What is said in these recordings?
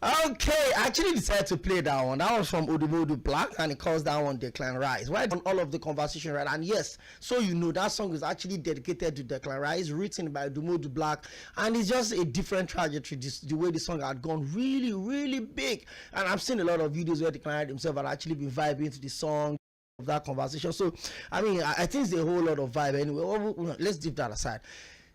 Okay, I actually decided to play that one. That was from Odumodu Black, and it calls that one Declan Rice. Right on all of the conversation, right? And yes, so you know that song is actually dedicated to Declan Rice, written by Odumodu Black, and it's just a different trajectory. The way the song had gone really, really big, and I've seen a lot of videos where Declan Rice himself had actually been vibing to the song of that conversation. So, I mean, I think it's a whole lot of vibe. Anyway, let's leave that aside.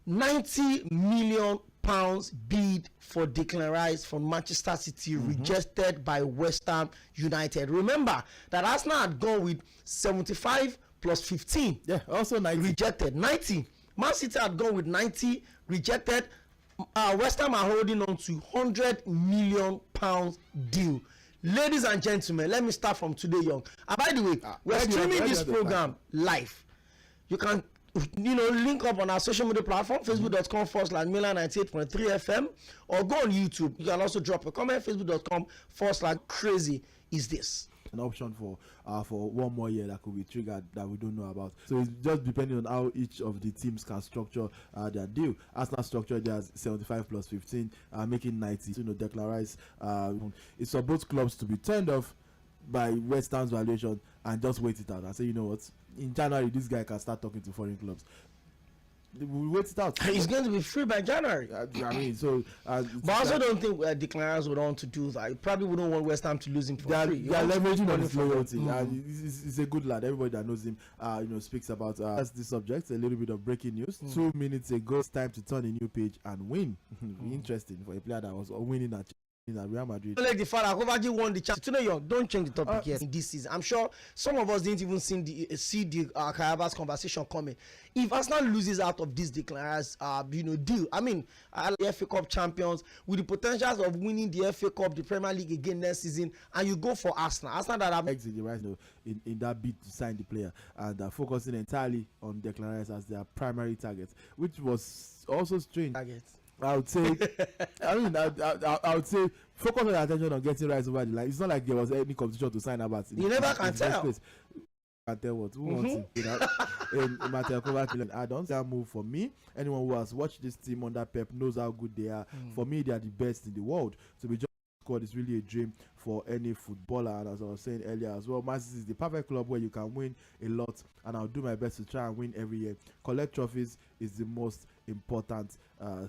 90 million pounds bid for Declan Rice from Manchester City, rejected by West Ham United. Remember that Arsenal had gone with 75 plus 15. Yeah, also 90. Rejected. 90. Man City had gone with 90, rejected. West Ham are holding on to 100 million pounds deal. Ladies and gentlemen, let me start from Tunde Young. And by the way, we're streaming this program live. You can, link up on our social media platform, facebook.com/Milan98.3 FM, or go on YouTube. You can also drop a comment, facebook.com/crazy is this. An option for one more year that could be triggered that we don't know about. So it's just depending on how each of the teams can structure their deal. Arsenal structured theirs 75 plus 15, making 90. So, Declan Rice, it's for both clubs to be turned off by West Ham's valuation and just wait it out and say, you know what, in January this guy can start talking to foreign clubs. We wait it out. He's going to be free by January. I mean, so. But I also don't think Declan Rice would want to do that. He probably wouldn't want West Ham to lose him for free. They are leveraging on his loyalty. He's a good lad. Everybody that knows him, speaks about this subject. A little bit of breaking news. 2 minutes ago, it's time to turn a new page and win. Interesting for a player that was winning at Real Madrid. Like the father, Kovacic won the chance. Tunde Young, don't change the topic here in this season. I'm sure some of us didn't even see the Carabas conversation coming. If Arsenal loses out of this Declan Rice, deal. I mean, the FA Cup champions with the potentials of winning the FA Cup, the Premier League again next season, and you go for Arsenal. Arsenal that have exit the Rice in that bid to sign the player and focusing entirely on Declan Rice as their primary target, which was also strange. I would say, I would say, focus on your attention on getting Rice over the line. It's not like there was any competition to sign about. You never can tell. Can tell what who wants him. Mateo Kovacic add-ons. That move for me. Anyone who has watched this team under Pep knows how good they are. For me, they are the best in the world. To be just squad is really a dream for any footballer. And as I was saying earlier as well, Man City is the perfect club where you can win a lot, and I'll do my best to try and win every year. Collect trophies is the most important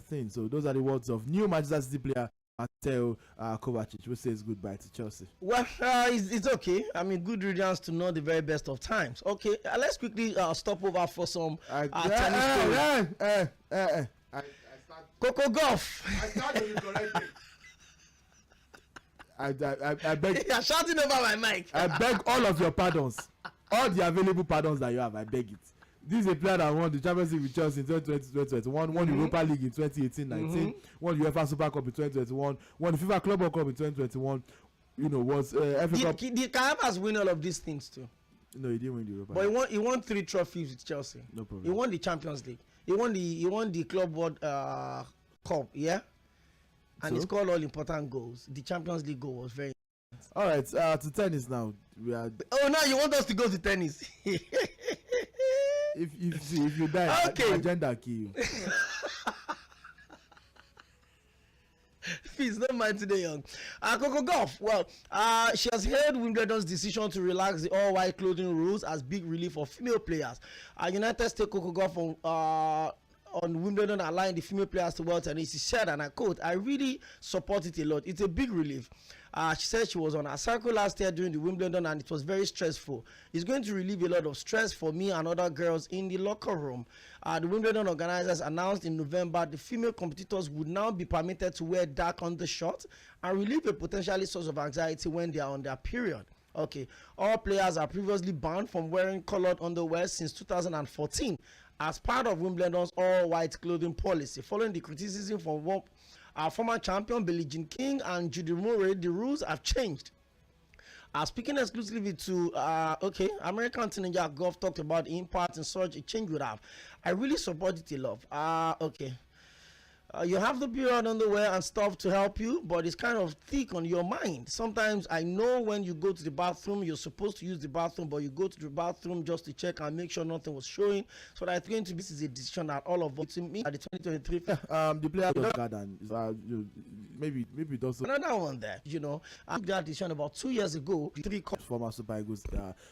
thing. So those are the words of new Manchester City player Mateo Kovacic, who says goodbye to Chelsea. Well, it's okay. I mean, good riddance to not the very best of times. Okay, let's quickly stop over for some tennis story. Coco Golf. I started with correcting. I beg. You're shouting over my mic. I beg all of your pardons, all the available pardons that you have. I beg it. This is a player that won the Champions League with Chelsea in 2020-2021, won the Europa League in 2018-19, won the UEFA Super Cup in 2021, won the FIFA Club World Cup in 2021. Was FA Cup. The Carabas win all of these things too. No, he didn't win the Europa. But he won 3 trophies with Chelsea. No problem. He won the Champions League. He won the Club World Cup. Yeah. And he scored all important goals. The Champions League goal was very. All right, to tennis now. Oh, now you want us to go to tennis? If you die, okay. Agenda kill you. Please don't mind Tunde Young. Coco Golf. Well, she has hailed Wimbledon's decision to relax the all-white clothing rules as big relief for female players. United States Coco Golf on Wimbledon allowing the female players to wear tennis. She said, and I quote, "I really support it a lot. It's a big relief." She said she was on her cycle last year during the Wimbledon and it was very stressful. It's going to relieve a lot of stress for me and other girls in the locker room. The Wimbledon organizers announced in November the female competitors would now be permitted to wear dark undershorts and relieve a potentially source of anxiety when they are on their period. Okay, all players are previously banned from wearing colored underwear since 2014 as part of Wimbledon's all-white clothing policy. Following the criticism from our former champion Billie Jean King and Judy Murray, the rules have changed. Speaking exclusively to American Teenager Golf talked about the impact and such a change would have. I really support it a lot. You have the period underwear and stuff to help you, but it's kind of thick on your mind. Sometimes I know when you go to the bathroom, you're supposed to use the bathroom, but you go to the bathroom just to check and make sure nothing was showing. So that I think this is a decision that all of us, me at the 2023. The player was garden. Maybe it also Another one there, I took that decision about 2 years ago. The three former Super Eagles.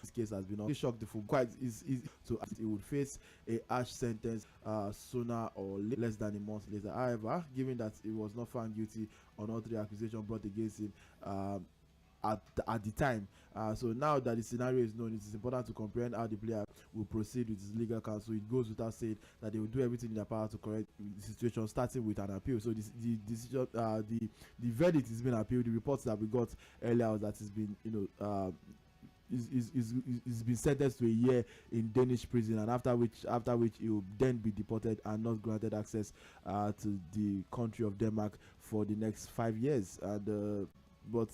This case has been shocked the football. Quite is so it would face a harsh sentence sooner or less than a month later. However, given that it was not found guilty on all three accusations brought against him at the time, so now that the scenario is known, it is important to comprehend how the player will proceed with his legal counsel. It goes without saying that they will do everything in their power to correct the situation, starting with an appeal. So the decision, the verdict is being appealed. The reports that we got earlier was that it's been is been sentenced to a year in Danish prison, and after which he will then be deported and not granted access to the country of Denmark for the next 5 years. And but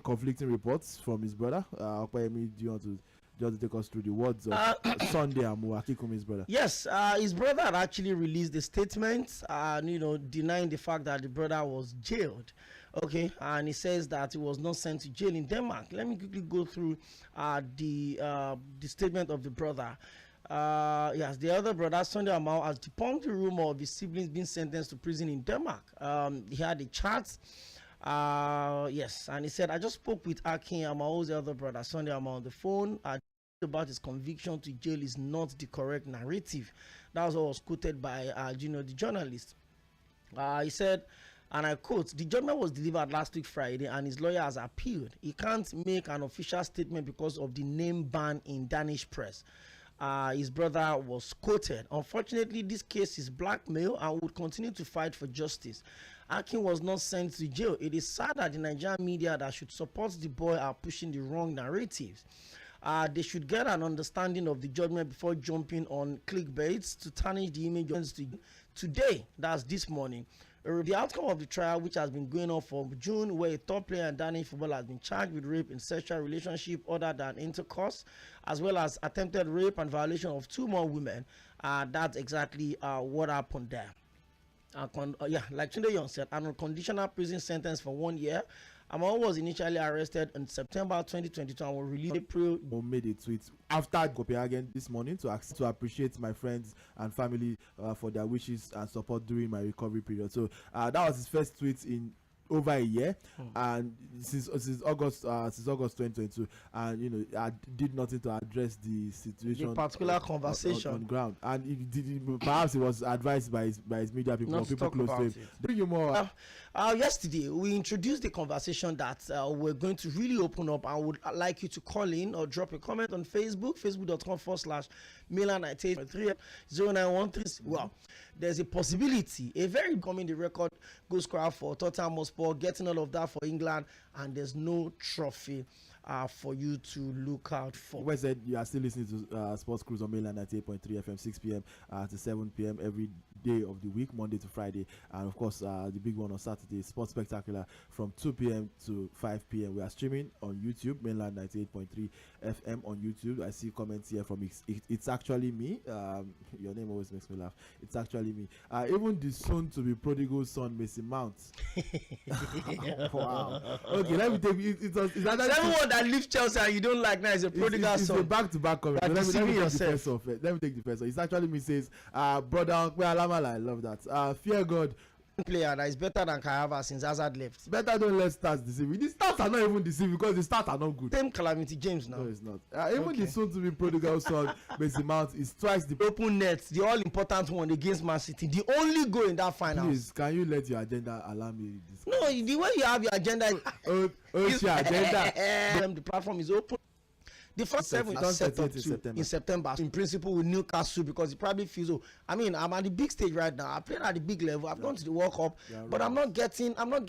conflicting reports from his brother. Opeyemi, do you want to just take us through the words of Sunday Akikumi's brother? Yes, his brother had actually released a statement, denying the fact that the brother was jailed. Okay, and he says that he was not sent to jail in Denmark. Let me quickly go through the statement of the brother. Yes, the other brother, Sunday Amao, has debunked the rumor of his siblings being sentenced to prison in Denmark. He had a chat. Yes, and he said, I just spoke with Akin Amao's other brother, Sunday Amao, on the phone. About his conviction to jail is not the correct narrative. That was what was quoted by the journalist. He said, and I quote, the judgment was delivered last week Friday and his lawyer has appealed. He can't make an official statement because of the name ban in Danish press. His brother was quoted. Unfortunately, this case is blackmail and would continue to fight for justice. Akin was not sent to jail. It is sad that the Nigerian media that should support the boy are pushing the wrong narratives. They should get an understanding of the judgment before jumping on clickbaits to tarnish the image of today. That's this morning. The outcome of the trial, which has been going on for June, where a top player in Danish football has been charged with rape in sexual relationship other than intercourse, as well as attempted rape and violation of 2 more women. That's exactly what happened there. Like Tunde Young said, an unconditional prison sentence for 1 year. Amao was initially arrested in September 2022 and was released in April. Made a tweet after Copenhagen this morning to appreciate my friends and family for their wishes and support during my recovery period. So that was his first tweet in over a year, and since August 2022, and I did nothing to address the situation, the particular conversation on ground, and perhaps it was advised by his media people or people close to him. Do you more? Yesterday we introduced the conversation that we're going to really open up. I would like you to call in or drop a comment on Facebook, facebook.com/Milan98.3 0913. Well, there's a possibility, a very common the record goal scorer for Tottenham Hotspur, getting all of that for England, and there's no trophy for you to look out for. Wes said you are still listening to Sports Cruise on Milan 98.3 FM, 6 p.m. To 7 p.m. every day of the week, Monday to Friday, and of course the big one on Saturday, Sports Spectacular, from 2 p.m. to 5 p.m. We are streaming on YouTube, Mainland 98.3 FM on YouTube. I see comments here from it's actually me. Your name always makes me laugh. It's actually me. Even the soon to be prodigal son, Mason Mount. Wow. Okay, let me take it. It's everyone that leaves Chelsea and you don't like now is a prodigal son. It's a back-to-back comment. Let me take the first one. It's actually me. Says, brother, I love that. Fear God. Player that is better than Kayava since Hazard left. Better don't let stats deceive. The stats are not even deceiving because the stats are not good. Same Calamity James now. No, it's not. Even the soon to be prodigal son, Mason Mount, is twice the open net, the all important one against Man City, the only goal in that final. Please, can you let your agenda allow me this? No, the way you have your agenda. Your agenda. The platform is open. The first 7 is set up in September. In principle, with Newcastle, because he probably feels, I'm at the big stage right now. I played at the big level. I've gone to the World Cup, but I'm not getting, enough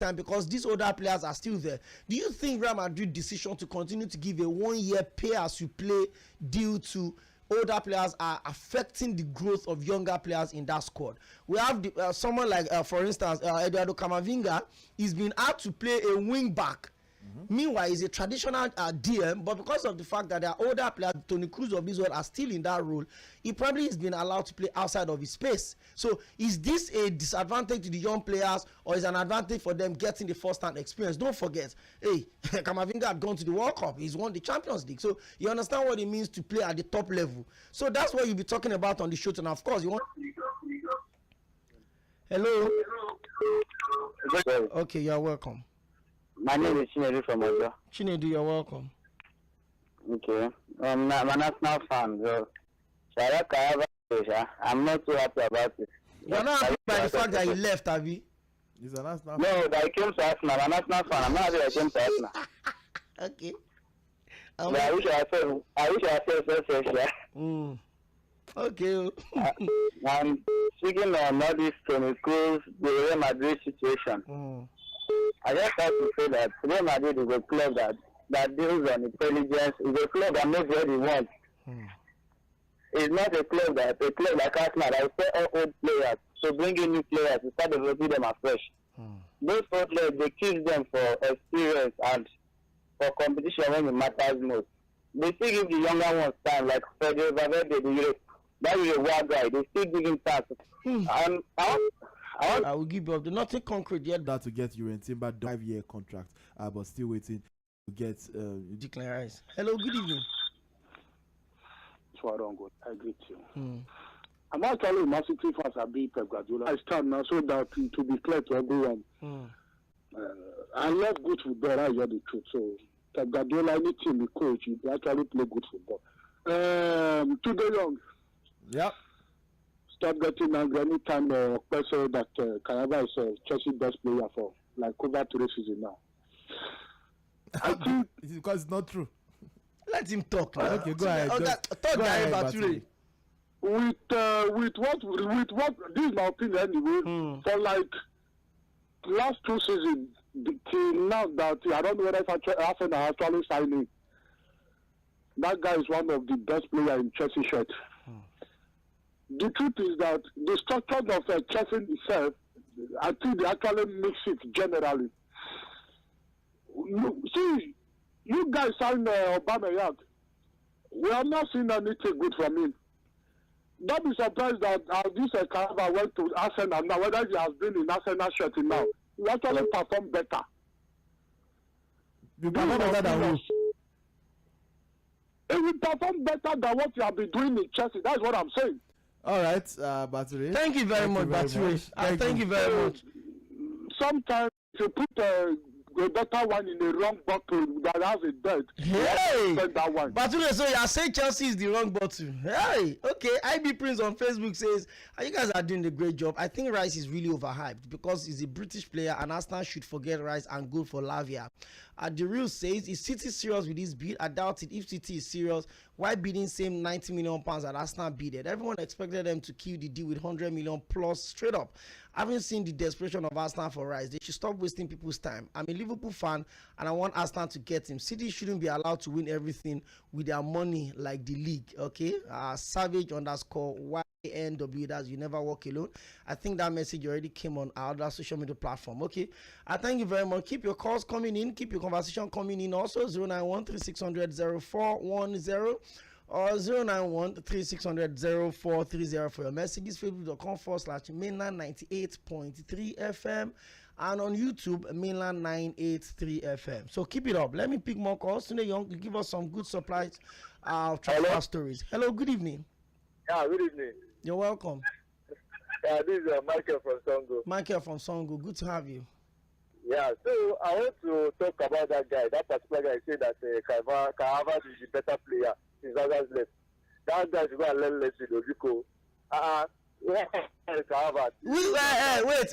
time because these older players are still there. Do you think Real Madrid decision to continue to give a 1 year pay as you play deal to older players are affecting the growth of younger players in that squad? We have someone like, for instance, Eduardo Camavinga. He's been asked to play a wing back. Meanwhile, he's a traditional DM, but because of the fact that there are older players, Toni Kroos of this world are still in that role, he probably has been allowed to play outside of his space. So is this a disadvantage to the young players, or is an advantage for them getting the first-hand experience? Don't forget, hey, Kamavinga had gone to the World Cup. He's won the Champions League. So you understand what it means to play at the top level. So that's what you'll be talking about on the show tonight. Of course, you want... Hello? Okay, you're welcome. My name is Chinedu from Ojo. Chinedu, you're welcome. Okay. I'm a national fan, so I'm not too happy about it. You're not happy by the fact that he left, Abby? He's a national fan. No, that I came to Arsenal. I'm a national fan. I'm not happy I came to Arsenal. Okay. I wish I said so. Okay. And speaking on all this Toni Kroos, the Real Madrid situation, I just have to say that Real Madrid is a club that deals on intelligence. It's a club that knows what he wants. It's not a club like Arsenal that will pay all old players to bring in new players to start developing them afresh. Those old players, they teach them for experience and for competition when it matters most. They still give the younger ones time, like Federico Valverde, that is a wild guy. They still give him time. I will give you up. Nothing concrete yet. That to get Juventus Timber 5-year contract, but still waiting to get Declare Rice. Hello, good evening. So I don't go. I agree with you. I'm actually massive fans are being Pep Guardiola. I stand now so that to be clear to everyone. I love good football. I hear the truth. So Pep Guardiola, any team, the coach, he actually play good football. Tunde Young. Yep. Stop getting angry anytime person that Kayaba is Chelsea best player for like over 3 seasons now. I think it's because it's not true. Let him talk. Okay, go ahead. Talk Baturi. With what this is my opinion anyway. For like last 2 seasons till now that I don't know whether if Arsenal actually signed him. That guy is one of the best players in Chelsea shirt. The truth is that the structure of Chelsea itself, I think they actually mix it generally. See, you guys signed Opeyemi. We have not seen anything good from him. Don't be surprised that this Carver went to Arsenal now, whether he has been in Arsenal shirt now, he actually performed better. You perform better than who? He will perform better than what you have been doing in Chelsea. That's what I'm saying. All right, Baturi. Thank you very much, Baturi. Thank you very much. Sometimes you put a better one in the wrong bottle that has a dirt. Hey, that one. Baturi, so you are saying Chelsea is the wrong bottle. Hey, okay. IB Prince on Facebook says, you guys are doing a great job. I think Rice is really overhyped because he's a British player and Arsenal should forget Rice and go for Lavia. The Real says, is City serious with this bid? I doubt it. If City is serious, why bidding same £90 million that Arsenal bidded? Everyone expected them to kill the deal with 100 million plus straight up. I haven't seen the desperation of Arsenal for Rice. They should stop wasting people's time. I'm a Liverpool fan and I want Arsenal to get him. City shouldn't be allowed to win everything with their money like the league. Okay, Savage _ YNW, that's you never walk alone. I think that message already came on our other social media platform. Okay, I thank you very much. Keep your calls coming in, keep your conversation coming in. Also 091-3600-0410 or 091-3600-0430 for your messages. Facebook.com/mainland 98.3 FM and on YouTube mainland 983 FM. So keep it up. Let me pick more calls. Tunde Young, give us some good supplies of transfer stories. Hello, good evening. Yeah, good evening. You're welcome. Yeah, this is Michael from Songo. Michael from Songo, good to have you. Yeah, so I want to talk about that guy. That particular guy said that Kayava is the better player since others left. That guy is going to learn Leslie Doviko. Wait,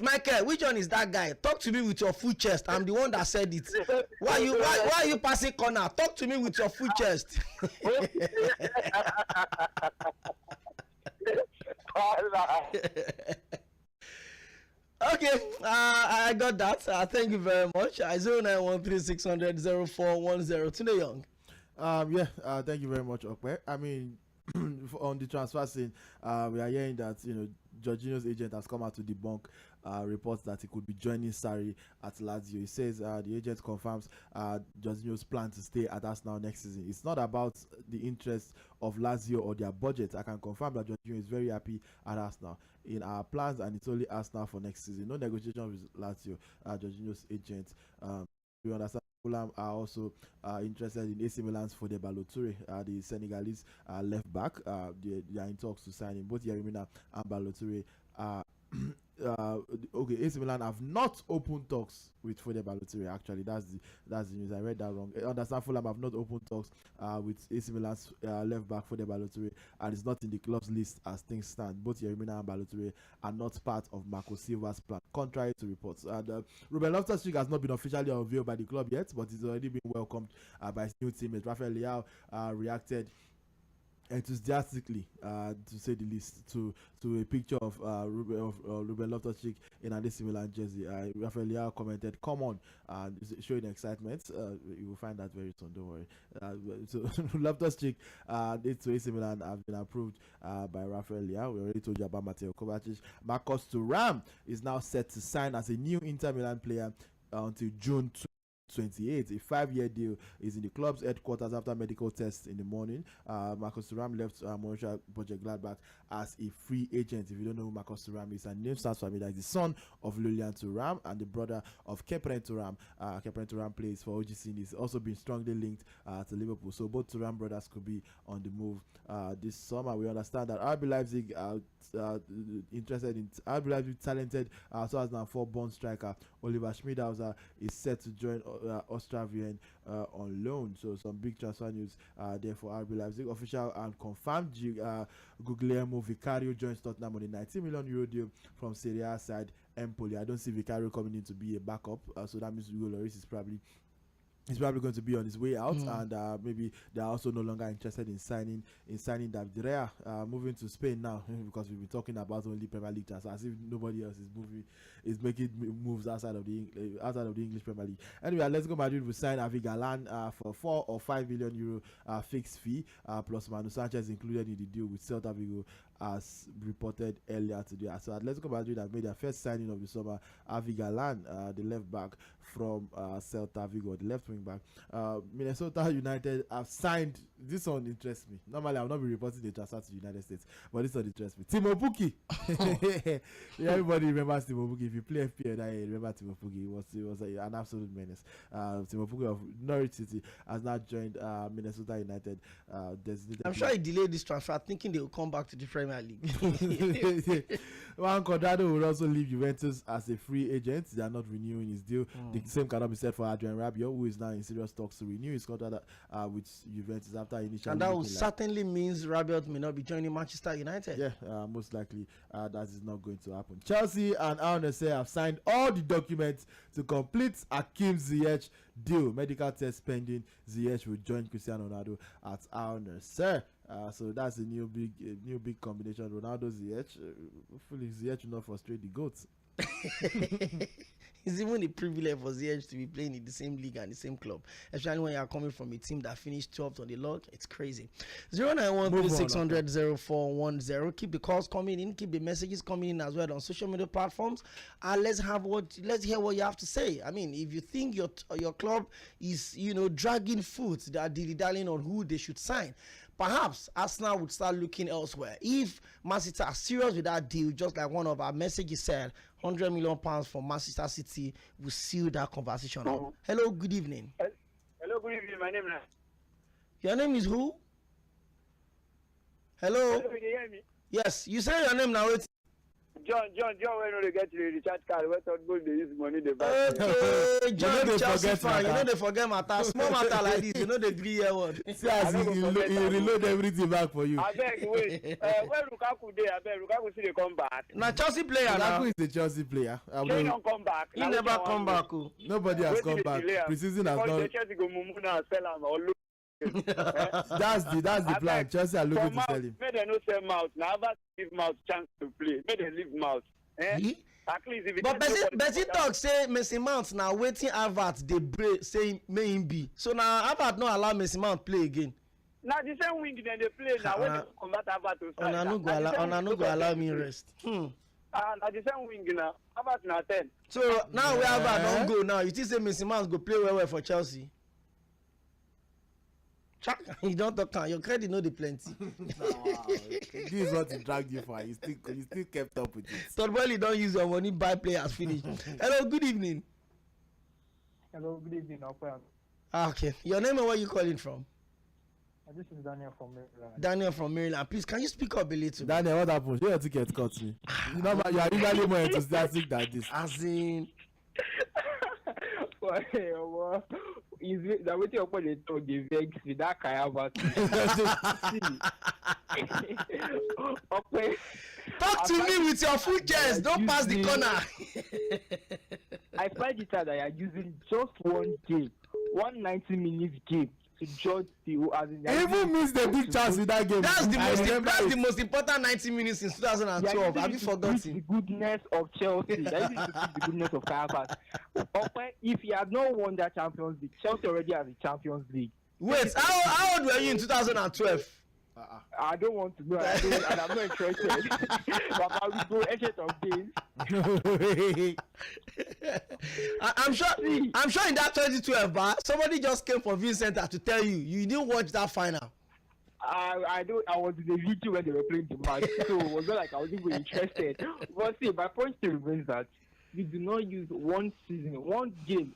Michael, which one is that guy? Talk to me with your full chest. I'm the one that said it. Why are you passing corner? Talk to me with your full chest. Okay, I got that. Thank you very much. 09136000410. Tunde Young. Thank you very much, Okwe. I mean, on the transfer scene, we are hearing that Jorginho's agent has come out to debunk reports that he could be joining Sarri at Lazio. He says the agent confirms Jorginho's plan to stay at Arsenal next season. It's not about the interest of Lazio or their budget. I can confirm that Jorginho is very happy at Arsenal. In our plans, and it's only Arsenal for next season. No negotiation with Lazio, Jorginho's agent. We understand Fulham are also interested in AC Milan's Fode Ballo-Touré, the Senegalese left back. They are in talks to sign him. Both Yeremina and Ballo-Touré okay, AC Milan have not opened talks with Fode Ballo-Touré. Actually, that's the news. I read that wrong. I understand Fulham have not opened talks with AC Milan's left back Fode Ballo-Touré, and it's not in the club's list as things stand. Both Yeremina and Ballo-Touré are not part of Marco Silva's plan, contrary to reports. And Ruben Loftus-Cheek has not been officially unveiled by the club yet, but he's already been welcomed by his new teammate. Rafael Leao reacted enthusiastically, to say the least, to a picture of Ruben Loftus-Cheek in an AC Milan jersey. Rafael Leao commented, "Come on," showing excitement. You will find that very soon. Don't worry. So Loftus-Cheek to AC Milan have been approved by Rafael Leao. We already told you about Mateo Kovacic. Marcus Thuram is now set to sign as a new Inter Milan player until June 28. A 5-year deal is in the club's headquarters after medical tests in the morning. Marcus Thuram left Borussia Mönchengladbach as a free agent. If you don't know who Marcus Thuram is, and name sounds familiar, he's the son of Lilian Thuram and the brother of Kepren Thuram. Kepren Thuram plays for OGC and he's also been strongly linked to Liverpool. So both Thuram brothers could be on the move this summer. We understand that RB Leipzig interested in RB Leipzig talented 2004 born striker Oliver Schmidhauser is set to join Austria Vienna on loan. So some big transfer news there for RB Leipzig. Official and confirmed Guglielmo Vicario joins Tottenham on a €19 million deal from Serie A side Empoli. I don't see Vicario coming in to be a backup, so that means Hugo Lloris is probably going to be on his way out, and maybe they are also no longer interested in signing David De Gea. Moving to Spain now, because we've been talking about only Premier League transfers, as if nobody else is making moves outside of the English Premier League. Anyway, Atletico Madrid will sign Avi Galan for €4 or €5 million fixed fee, plus Manu Sanchez included in the deal with Celta Vigo, as reported earlier today. So Atletico Madrid have made their first signing of the summer. Avi Galan, the left back from Celta Vigo, the left wing back. Minnesota United have signed. This one interests me. Normally I will not be reporting the transfer to the United States, but this one interests me. Timo Pukki. Everybody remembers Timo Pukki. If you play FPL, I remember Timo Pukki. He was an absolute menace. Timo Pukki of Norwich City has now joined Minnesota United. I'm sure he delayed this transfer thinking they will come back to the Premier League. Juan Cuadrado will also leave Juventus as a free agent. They are not renewing his deal. The same cannot be said for Adrian Rabiot, who is now in serious talks to renew his contract with Juventus after initially. And that will certainly means Rabiot may not be joining Manchester United. Yeah, most likely that is not going to happen. Chelsea and Al Nassr have signed all the documents to complete Hakim Ziyech deal. Medical test pending. Ziyech will join Cristiano Ronaldo at Al Nassr. So that's a new big combination. Ronaldo Ziyech. Hopefully Ziyech will not frustrate the goats. It's even a privilege for Ziyech to be playing in the same league and the same club, especially when you are coming from a team that finished 12th on the log. It's crazy. 09136000410. Keep the calls coming in. Keep the messages coming in as well on social media platforms. And let's hear what you have to say. I mean, if you think your club is dragging foot, that dilly-dallying on who they should sign, perhaps Arsenal would start looking elsewhere. If Man City are serious with that deal, just like one of our messages said, £100 million for Manchester City will seal that conversation. Hello, good evening. Hello, good evening. My name is. Your name is who? Hello. Hello, can you hear me? Yes, you say your name now. John, when they get to the recharge card, what good they use money they buy. Okay, John, Chelsea fan, they forget matter. Small matter like this, they 3-year word. See as he reload everything back for you. I beg, wait. Where Lukaku there? I beg, Lukaku see they come back. Now Chelsea player now. Lukaku is a Chelsea player. He don't come back. He never come back. Nobody has come back. Preseason has not. Chelsea go Mumuna sell him or look. That's the plan. Chelsea are looking to sell him. May they no sell Mount. Now ever give Mount chance to play. May they leave Mount. At least if but Bessie talk say Messi Mount now waiting Harvard they break say may him be. So now Harvard not allow Messi Mount play again. Now the same wing then they play now when they combat Harvard to start. No go allow me rest. And at the same wing now, how about now 10? So now we have don't go now. You think say Messi Mans go play well for Chelsea? You don't talk. Your credit no dey plenty. Wow. This is what he dragged you for. You still kept up with it. Todd Boehly don't use your money buy players finish. Hello, good evening. Hello, good evening, Opeyemi. Okay, your name and where you calling from? This is Daniel from Maryland. Daniel from Maryland. Please, can you speak up a little? Daniel, what happened? Your ticket cut me. You are usually more enthusiastic than this. As in, Is that what you're going to talk? The vex with that Kayaba. talk to me with your full chest. Don't pass the corner. I find it that I are using just one game, 190 minutes game to judge the even miss the big chance in that game. That's the most important 90 minutes since 2012. Have you forgotten? The goodness of Chelsea. That is the goodness of Kayabas. If he had not won that Champions League, Chelsea already has the Champions League. Wait, how old were you in 2012? I don't want to know, and I'm not interested. But I will go ahead of days. I'm sure in that 2012, but somebody just came from Vincent to tell you didn't watch that final. I was in the video when they were playing the match, so it was not like I wasn't even interested. But see, my point still remains that we do not use one season, one game.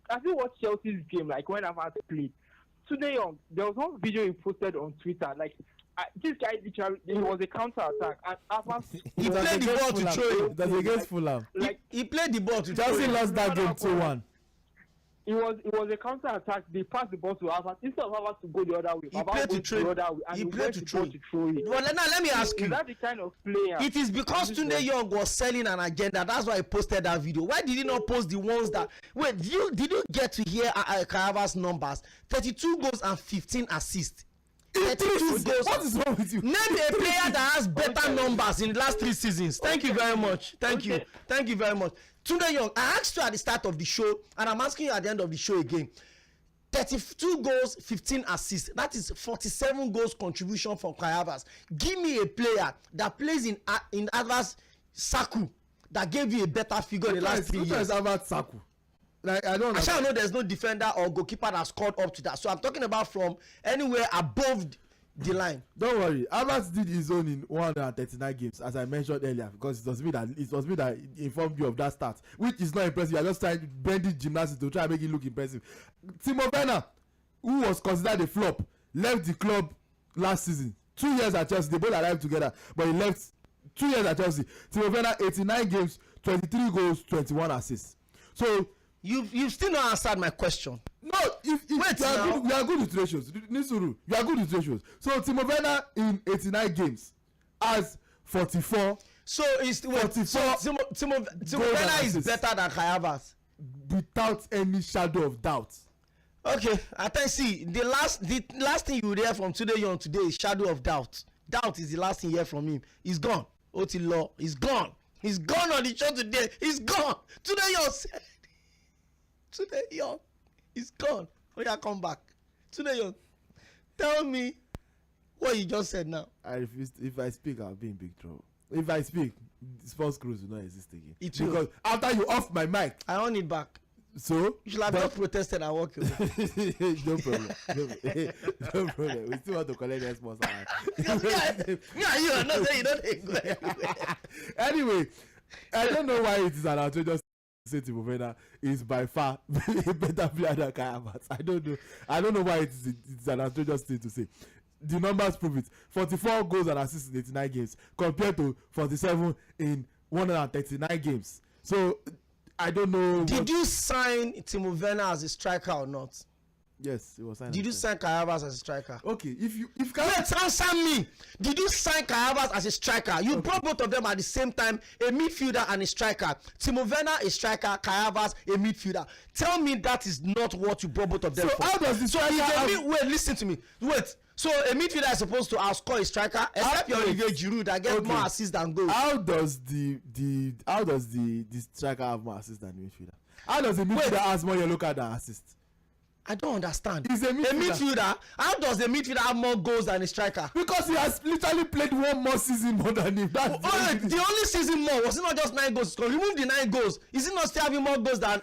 Have you watched Chelsea's game, like when I've had to play? Tunde Young, there was one video he posted on Twitter, like this guy literally, it was a counter attack, and he played the ball to throw it. That's against Fulham. Like he played the ball to throw it. Chelsea lost that game 2-1. It was a counter attack. They passed the ball to Havertz instead of Havertz to go the other way. He played to throw it. He played to throw it. Well, now let me ask you. Is that the kind of player? It is because Tunde Young was selling an agenda. That's why he posted that video. Why did he not post the ones that? Wait, did you get to hear Kayava's numbers? 32 goals and 15 assists. 32 goals. What is wrong with you? Name a player that has better numbers in the last 3 seasons. Thank you very much. Thank you very much. Tunde Young, I asked you at the start of the show, and I'm asking you at the end of the show again. 32 goals, 15 assists. That is 47 goals contribution from Kayavas. Give me a player that plays in Advas Saku that gave you a better figure in the last 3 years. Advas Saku. Like, I don't know. I shall know there's no defender or goalkeeper that scored up to that. So I'm talking about from anywhere above the line. Don't worry, Havertz did his own in 139 games, as I mentioned earlier, because it was me that informed you of that stat, which is not impressive. You are just trying to bend it gymnastics to try and make it look impressive. Timo Werner, who was considered a flop, left the club last season. 2 years at Chelsea, they both arrived together, but he left 2 years at Chelsea. Timo Werner, 89 games, 23 goals, 21 assists. So you've still not answered my question. No, we are good with ratios. Nisuru, you are good with ratios. So Timo Werner in 89 games has 44. So Timo Werner is better than Kayavas without any shadow of doubt. Okay, I think see the last thing you will hear from Tunde Young today is shadow of doubt. Doubt is the last thing you hear from him. He's gone. Otilo, he's gone. He's gone on the show today. He's gone. Tunde Young said. Tunde Young. He's gone. Oh yeah, come back. Tunde Young, tell me what you just said now. I refuse. If I speak, I'll be in big trouble. If I speak, sports cruise will not exist again. Because after you off my mic, I want it back. So you should have not protested and walked away. No problem. No problem. We still want to collect the sponsor. Yeah, you are not saying you don't go anywhere. Anyway, I don't know why it is an outrageous say Timo Werner is by far a better player than Kai Havertz. I don't know why it's an outrageous thing to say. The numbers prove it. 44 goals and assists in 89 games compared to 47 in 139 games. So I don't know. Did you sign Timo Werner as a striker or not? Yes, it was signed. Did you sign Kai Havertz as a striker? Okay, if answer me. Did you sign Kai Havertz as a striker? You brought both of them at the same time, a midfielder and a striker. Timo Werner a striker, Kai Havertz a midfielder. Tell me that is not what you brought both of them for. How does the striker wait, listen to me. Wait. So a midfielder is supposed to outscore a striker, except your Olivier Giroud that gets more assists than goals. How does the striker have more assists than the midfielder? How does the midfielder have more yellow card than assists? I don't understand. He's a midfielder. How does a midfielder have more goals than a striker? Because he has literally played one more season more than him. That's the only season more was it not just 9 goals? So remove the 9 goals. Is it not still having more goals than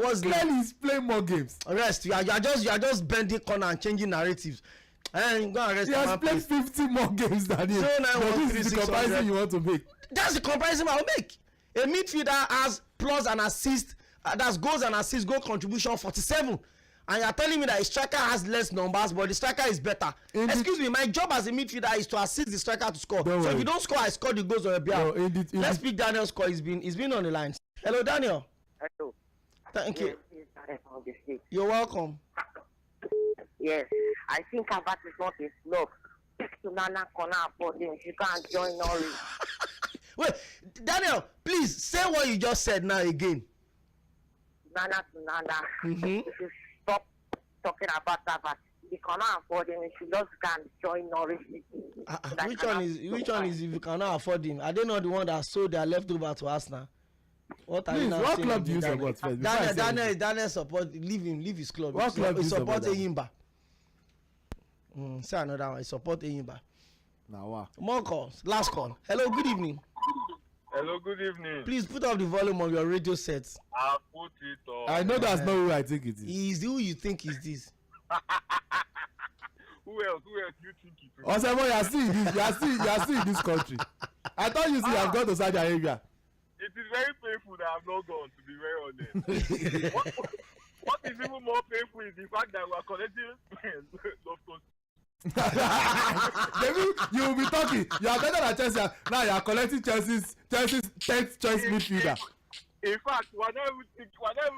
what's the? Clearly he's playing more games. Rest. You are just bending corner and changing narratives. And go and rest. He has played 50 more games than him. This is the comparison you want to make. That's the comparison I will make. A midfielder has plus and assist. That's goals and assists, goal contribution 47. And you're telling me that a striker has less numbers, but the striker is better. Excuse me, my job as a midfielder is to assist the striker to score. So if you don't score, I score the goals on your behalf. Let's pick Daniel's call. He's been on the line. Hello, Daniel. Hello. Thank you. Yes. You're welcome. Yes, I think Havertz is not a flop. To Nana corner for them. You can't join Norwich. Wait, Daniel, please say what you just said now again. Nana to Nana. Mm-hmm. If you stop talking about Havertz, you cannot afford him. You should just can join Norwich. Which one is if you cannot afford him? Are they not the one that sold their leftover to Arsenal? What are you now what saying? club do you support first? Daniel support. Leave his club. What club do you support support? Eyimba. Say another one. He support Eyimba. Now wow. More calls. Last call. Hello, good evening. Hello, good evening. Please put up the volume on your radio set. I'll put it on. I know that's not who I think it is. Is who you think is this? Who else do you think it is? Osemo, you are still in this country. I thought you have gone to Saudi Arabia. It is very painful that I've not gone, to be very honest. what is even more painful is the fact that we are collecting Maybe you will be talking. You are better than Chelsea. Now you are collecting Chelsea's 10th choice midfielder. In fact, we're not even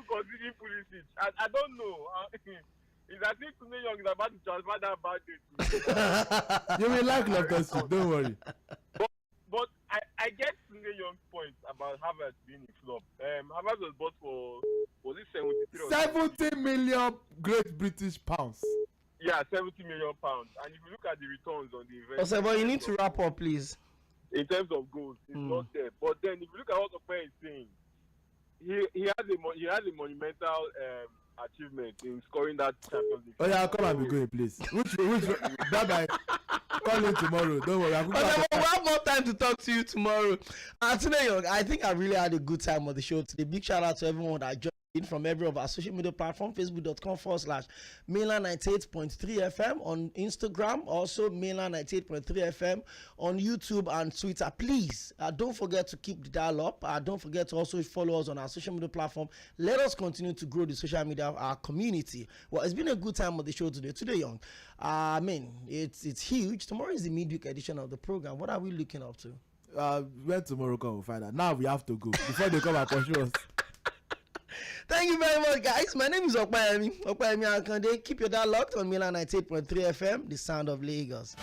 considering Pulisic. I don't know. It's as if Tunde Young is about to transfer that bad day. You will like Loftus-Cheek, don't worry. But I get Tunde Young's point about Havertz being a flop. Havertz was bought for, was it 70 million Great British pounds. Yeah, 70 million pounds. And if you look at the returns on the investment, But you need to wrap up, please. In terms of goals, it's not there. But then, if you look at what Opeyemi is saying, he has a monumental achievement in scoring that Champions League. Oh yeah, come and be going, please. Which bye. Call in tomorrow. Don't worry. We'll have more time to talk to you tomorrow. Tunde Young, I think I really had a good time on the show today. Big shout out to everyone that joined in from every of our social media platform, facebook.com/Mainland 98.3 FM on Instagram, also Mainland 98.3 FM on YouTube and Twitter. Please don't forget to keep the dial up. Don't forget to also follow us on our social media platform. Let us continue to grow the social media of our community. Well, it's been a good time on the show today. Tunde Young, it's huge. Tomorrow is the midweek edition of the program. What are we looking up to? When tomorrow come, we'll find out. Now we have to go before they come and pursue us. Thank you very much, guys. My name is Opeyemi Akinyode. Keep your dial locked on Mainland 98.3 FM, the sound of Lagos.